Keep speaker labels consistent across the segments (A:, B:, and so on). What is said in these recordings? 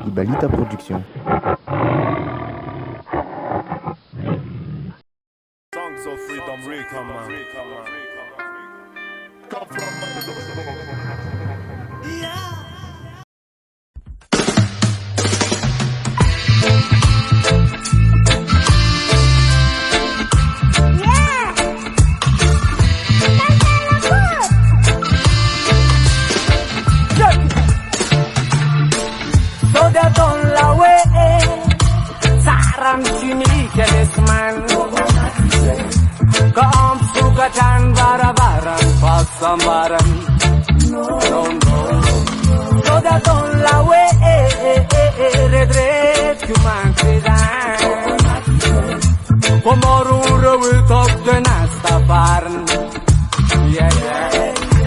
A: Ibalita Production.
B: Songs of freedom, Rika, man.
C: Kaam suka dan bara-baran pasambaran. No. So datang lawe redret cuma sedang. Komoru rewe tok denas taparan. Yeah.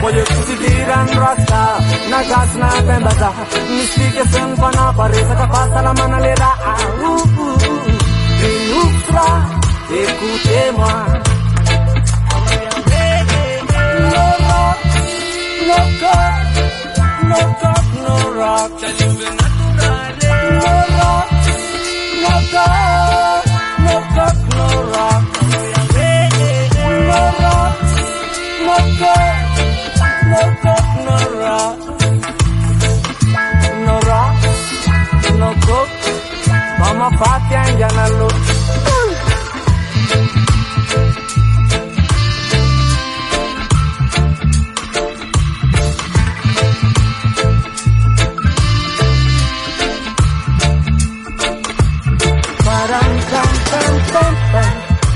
C: Boyo sisiran rasta nagas na tembaza. Misti ke sen pana paresa ka pasala manalera. Triunfra, écoutez-moi. No talk, no rock. No rock, no talk, no talk, no rock. No rock, no talk, no talk, no rock. No rock, no talk. Mama Fatia and Jana look.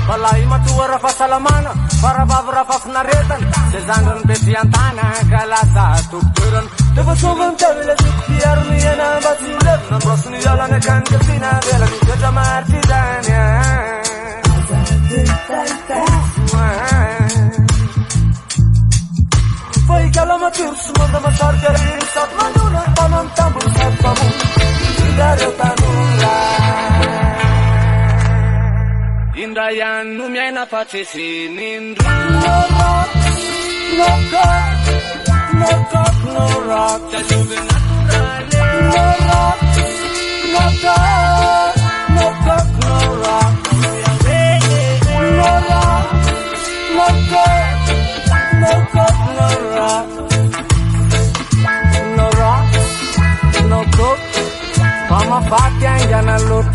C: Palai matua fa salamana, para bavra fa fnaretan, se zangan betiantana, galasa tukturan, devo sovantare tuktiar miena basiler, non prosni jala ne kan kesina, dela ni kerja martidania. Foi kala matur semua masar dari sat manuna, paman tambul sat pamu, tidak tanula. Indayan numiay na patsisinin. No rock, no cock, no cock, no rock. No rock, no cock, no cock, no rock. No rock, no cock, no cock, no rock. No rock, no cock, Mama Fatia and Jana Lut.